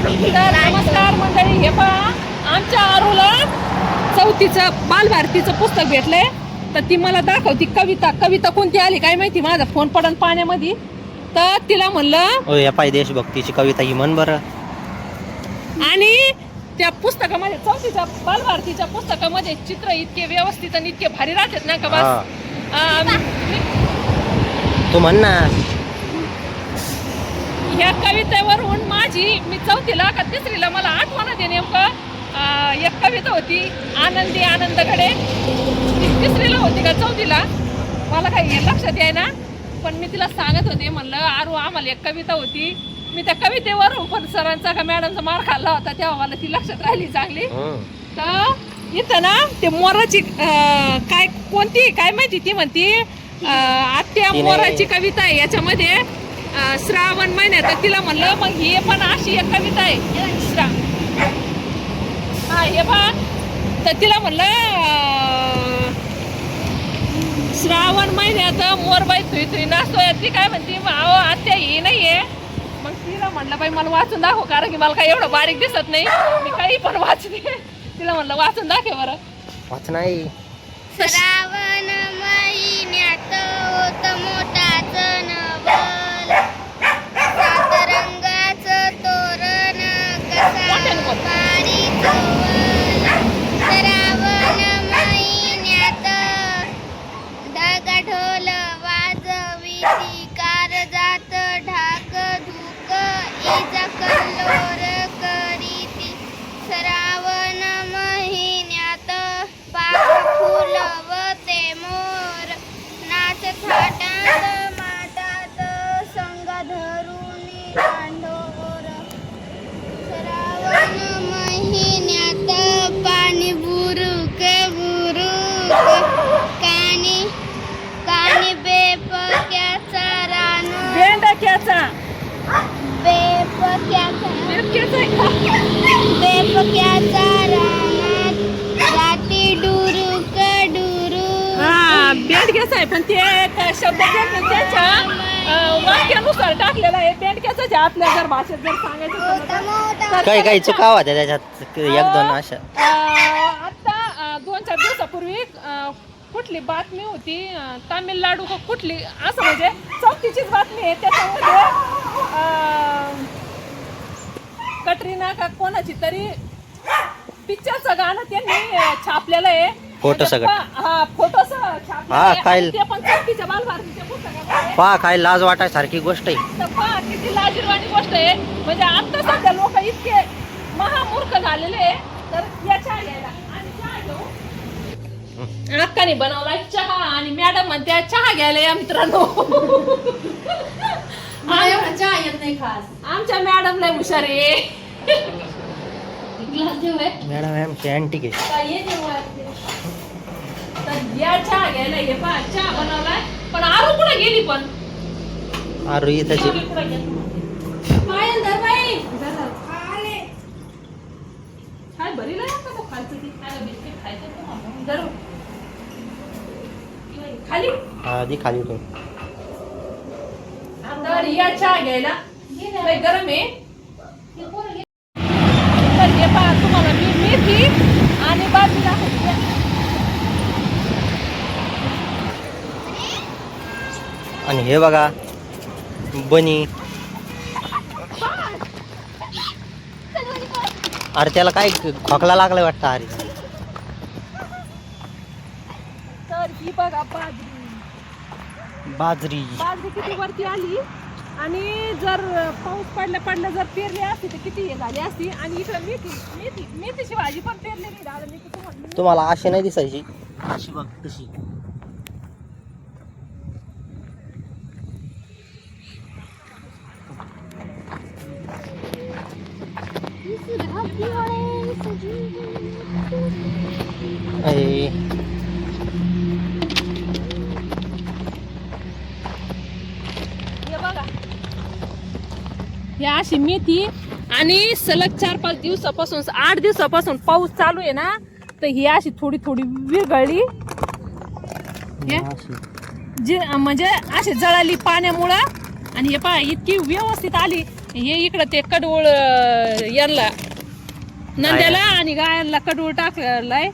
तर नमस्कार मंडळी, हे पहा आमच्या आरूला चौथीचं बालभारतीचं पुस्तक भेटलंय. तर ती मला दाखवती कविता कोणती आली काय माहिती. माझा फोन पडन पाण्यामध्ये. तर तिला म्हणलं या पाय देशभक्तीची कविता ही म्हण बरं. आणि त्या पुस्तकामध्ये चौथीच्या बालभारतीच्या पुस्तकामध्ये चित्र इतके व्यवस्थित आणि इतके भारी राहतात ना का बस. तू म्हण ना. ह्या कवितेवरून मी चौथीला का तिसरीला मला आठवण आहे नेमकं. एक कविता होती आनंदी आनंदकडे. ती तिसरीला होती का चौथीला मला काही लक्षात याय ना. पण मी तिला सांगत होते, म्हणलं आरू आम्हाला एक कविता होती. मी त्या कवितेवरून पण सरांचा का मॅडमचा मार खाल्ला होता तेव्हा मला ती लक्षात राहिली चांगली. तर इथं ना ते मोराची काय कोणती काय माहिती ती म्हणती आत्या मोराची कविता आहे याच्यामध्ये. श्रावण महिन्यात तिला म्हणलं मग ही पण अशी एक कविता आहे हा हे बा. तर तिला म्हणलं श्रावण महिन्यात मोरबाई थुई थुई नाचतोय. ती काय म्हणते अहो आत्या ही नाहीये. मग तिला म्हणलं बाई मला वाचून दाखव, कारण की मला काही एवढं बारीक दिसत नाही. मी काही पण वाचते. तिला म्हणलं वाचून दाखव बरं. वाच नाही. श्रावण महिन्यात होत मोठाच नवल, सात रंगाचं तोरण कसा पारी चोवल. श्रावण महिन्यात ढगा ढोल वाजविती, कारजात ढाक धुक इजा कल्लोळ करीती. श्रावण महिन्यात पाख फुलवते मोर, नाच थाटात माटात संग धरुणी दांडोर. श्रावण महिन्यात पाणी बुरुक बुरुक, कानी कानी बेपक्याचा रानो बेंडक्याचा बेपक्याचा रानात राती डुरुक डुरुक. हा बेंडक्याचा आहे पण ते शब्द त्याच्या वाक्यानुसार टाकलेला आहे. बेंडक्याचं आहे आपल्या जर भाषेत जर सांगायचं तर. काही चुका होत्या त्याच्यात एक दोन अशा. आता 2-4 दिवसापूर्वी कुठली बातमी होती तामिळनाडू का कुठली असं म्हणजे चौथीचीच बातमी आहे. त्याच्यामध्ये कटरीना का कोणाची तरी पिक्चरचं गाणं त्यांनी छापलेलं आहे. फोटो सगळं. हा फोटो काय ते पण चौथीच्या बालभारतीच्या पुस्तकात पहा काय लाज वाटायसारखी गोष्ट आहे. तर पहा किती लाजिरवाणी गोष्ट आहे. म्हणजे आता सध्या लोक इतके महामूर्ख झालेले आहे. तर या चहा घ्यायला आणि चहा घेऊ. अक्काने बनवला चहा आणि मॅडम म्हणते चहा घ्यायला या मित्रांनो. चहा येत नाही खास. आमच्या मॅडम लय हुशार आहे. मॅडम आमची अँटिक आहे. तर या चहा घ्यायला हे पहा चहा बनवलाय. पण आरू कुठे गेली पण आरू इथंची. काय बरी नाही आता तो खायचं ती खायला बिस्किट खायचं तर खाली आधी खाली तू. तर या चहा घ्यायला लय गरम आहे. तर हे पहा तुम्हाला मी मेथी आणि भाजी दाखवते. आणि हे बघा बनी. अरे त्याला काय खोकला लागलाय वाटतं. अरे तर ही बघा बाजरी किती वरती आली. आणि जर पाऊस पडल्या जर पेरली असती तर किती हे झाली असती. आणि इकडे मेथीची भाजी पण पेरलेली दादा. मी किती म्हणली तुम्हाला अशी नाही दिसायची. अशी बघ कशी. हे बघा ही अशी मेथी. आणि सलग 4-5 दिवसापासून 8 दिवसापासून पाऊस चालू आहे ना. तर ही अशी थोडी विरघळली जे म्हणजे अशी जळाली पाण्यामुळं. आणि हे पहा इतकी व्यवस्थित आली. हे इकडं ते कडवळ यांना नंद्याला आणि गायांना कडवळ टाकलाय.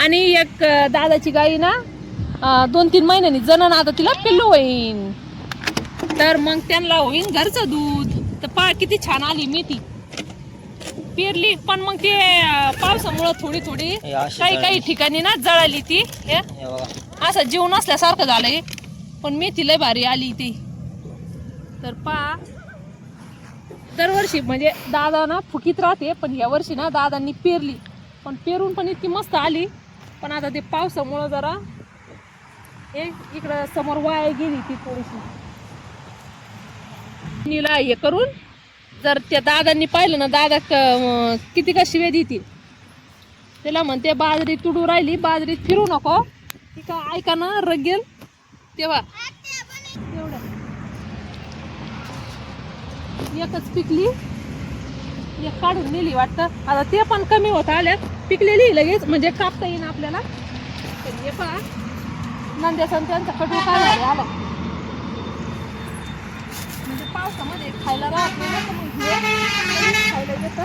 आणि एक दादाची गाई ना 2-3 महिन्यांनी जनन, आता तिला पिल्लू होईन, तर मग त्यांना होईन घरचं दूध. तर पहा किती छान आली मेथी पेरली. पण मग ते पावसामुळं थोडी थोडी हे अशी काही काही ठिकाणी ना जळाली ती. हे हे बघा असं जीव नसल्यासारखं झालंय. पण मेथी लय भारी आली ती. तर पहा दरवर्षी म्हणजे दादा ना फुकीत राहते, पण या वर्षी ना दादांनी पेरली, पण पेरून पण इतकी मस्त आली. पण आता ते पावसामुळं जरा इकडं समोर वाया गेली ती थोडीशी. नीला हे करून जर त्या दादांनी पाहिलं ना, दादा किती का शिव्या देतील. त्याला म्हणते बाजरी तुडू राहिली, बाजरीत फिरू नको. ती का ऐका ना रगेल तेव्हा. एवढं एकच पिकली, एक काढून नेली वाटतं. आता ते पण कमी होत आल्यात. पिकलेली लगेच म्हणजे कापता येईन आपल्याला. तर हे पहा नंद्याचा त्यांचा कडू काय आला म्हणजे पावसामध्ये खायला राहत नाही ना, तर मग हे खायला येतं.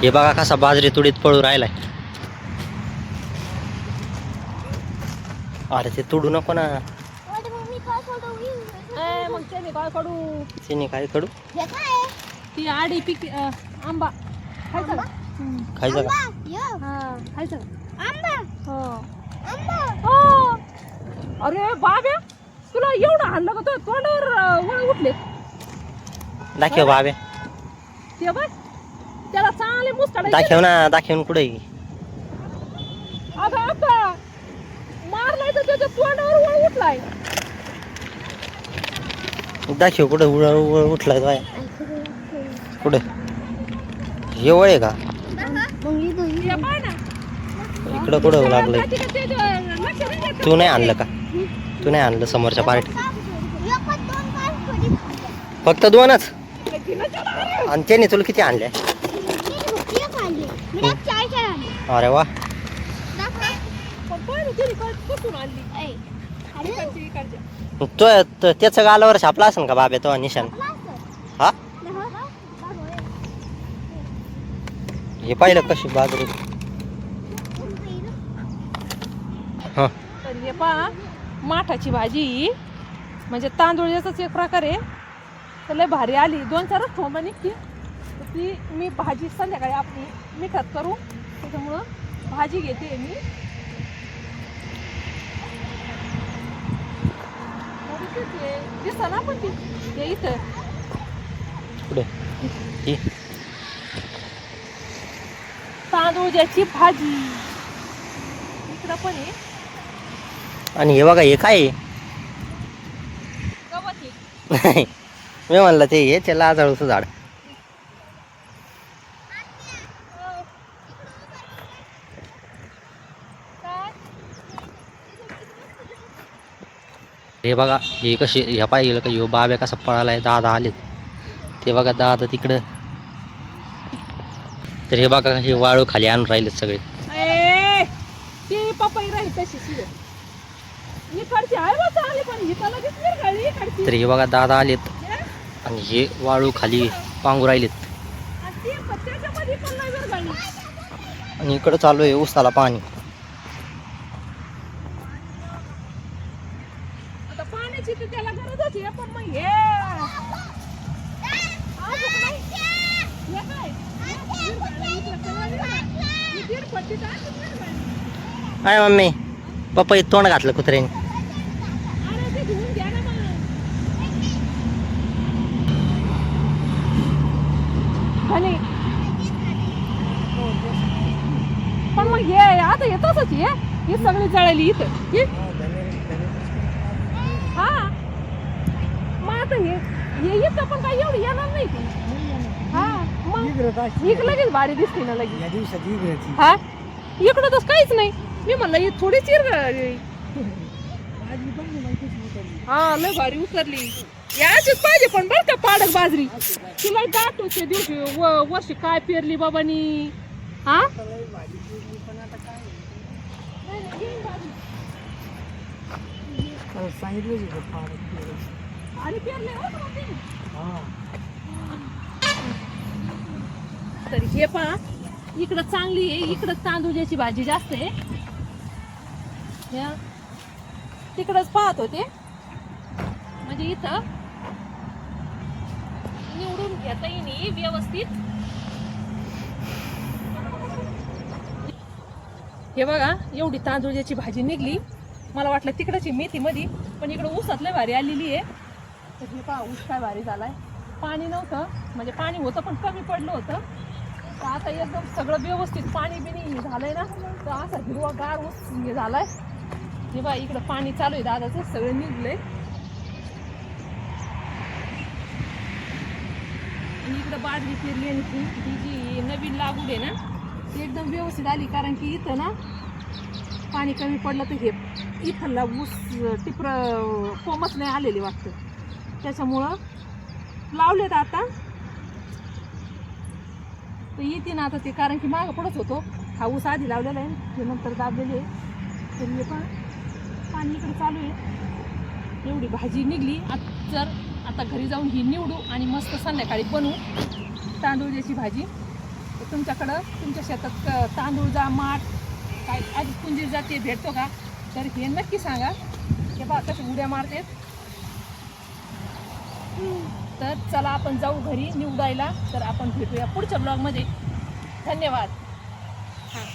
हे बघा कसा बाजरी तुडीत पळू राहिलाय. अरे ते तुडू नको ना. मग त्याने काय कडू तिने काय कडू ती आडी पिक आंबा खायचा का? खायचं का? हा खायचा का? हो. अरे बाबे तुला एवढं हाणलं का? तो तोंडावर वळ उठले दाखव बाबे, ते बघ त्याला चांगले मुसकाडे. दाखव ना, दाखवून कुठे अगं आता मारलाय तर त्याच्या तोंडावर वळ उठलाय. दाखव कुठे उठलाय बाय कुठे? हे वळ आहे का? हे पाय ना इकडं कुठं लागलंय? लक्ष नाही देत. तू नाही आणलं का? तू नाही आणलं समोरच्या पार्टी? फक्त 2च? आणि त्याने तुला किती आणले? अरे वा. पण पाय ना तिने काय कुठून आणली? इकडची, इकडची. तो त्याचं गालावर छापला असेल का बाबे तो निशाण? हा हे पाहिलं कशी बाजरी. हा तर हे पहा माठाची भाजी म्हणजे तांदूळ याचाच एक प्रकार आहे. तर लय भारी आली. 2-4च थोंबा निघते. तर ती मी भाजी संध्याकाळी आपली मिठात करू, त्याच्यामुळं भाजी घेते मी. दिसतं ना पण ती हे इथं कुठे ही? तांदूळची भाजी इकडं पण आहे. आणि हे बघा हे काय आहे? गवत आहे. मी म्हणलं ते हे त्याला आजळूचं झाड. हे बघा हे कशी ह्या पाहिलं का? ह्यो बाब्या कसा पळालाय. दादा आलेत ते बघा, दादा तिकडं. तर हे बघा हे वाळू खाली आणून राहिलेत सगळे. ती पपई राहील तशीच इकडची आहे बा चांगली, पण ही तर लगेच विरघळली इकडची. तर हे बघा दादा आलेत आणि हे वाळू खाली पांगू राहिलेत. आणि ती पण त्याच्यामध्ये पण नाही विरघळली. आणि इकडं चालू आहे ऊसाला पाणी. आता पाण्याची तर त्याला गरजच आहे, पण मग हे अजून नाही. हे काय? विरघळलं, इकडं सगळं विरघळलं. ही दीडपट्टी तर अशीच विरघळली. काय मम्मी पपईत तोंड घातलं कुत्र्याने. अरे ते घेऊन द्या ना मग. आणि पण मग हे आता येतच ही सगळी जळाली इथं ही. हा मग आता हे इथं पण काही एवढी येणार नाही ती. हा मग इक लगेच भारी दिसते ना लगेच. हा इकडं तर काहीच नाही. मी म्हणलं ही थोडी चिरगळली. हा लय भारी उतरली. याचीच पाहिजे पण बरं का पाडक बाजरी. तुला दाटो ते दिवशी वर्षी काय पेरली बाबानी. हा आणि पेरले हो का मग ते? तरी हे पहा इकडं चांगली आहे, इकडं तांदूळाची भाजी जास्त आहे. तिकडंच पाहत होते म्हणजे इथं निवडून घेता येईल व्यवस्थित. हे बघा एवढी तांदूळाची भाजी निघली. मला वाटलं तिकडची मेथी मध्ये, पण इकडं ऊसातलं भारी आलेली आहे. तर हे पहा ऊस काय भारी झालाय. पाणी नव्हतं म्हणजे पाणी होतं पण कमी पडलं होतं. तर आता एकदम सगळं व्यवस्थित पाणी बिनी झालंय ना, तर असा हिरवागार ऊस हे झालाय. हे बघा इकडं पाणी चालू आहे दादाचं, सगळं निघलंय. आणि इकडं बाजरी पेरली आणि ही जी नवीन लागवड आहे ना ती एकदम व्यवस्थित आली. कारण की इथं ना पाणी कमी पडलं तर हे इथला ऊस टिपर कोमच नाही आलेली वाटतं, त्याच्यामुळं लावलेत आता. तर येते ना आता ते, कारण की मागं पडत होतो. हा ऊस आधी लावलेला आहे, हे नंतर दाबलेले आहे. तर हे पण पाणी इकडे चालू आहे. एवढी भाजी निघली. आता घरी जाऊन ही निवडू आणि मस्त संध्याकाळी बनवू तांदूळाची भाजी. तर तुमच्याकडं तुमच्या शेतात तांदूळजा माठ काय आधी कुंजीर जाते भेटतो का, तर हे नक्की सांगा. हे बघा कसे उड्या मारते. तर चला आपण जाऊ घरी निवडायला. तर आपण भेटूया पुढच्या ब्लॉगमध्ये. धन्यवाद. हां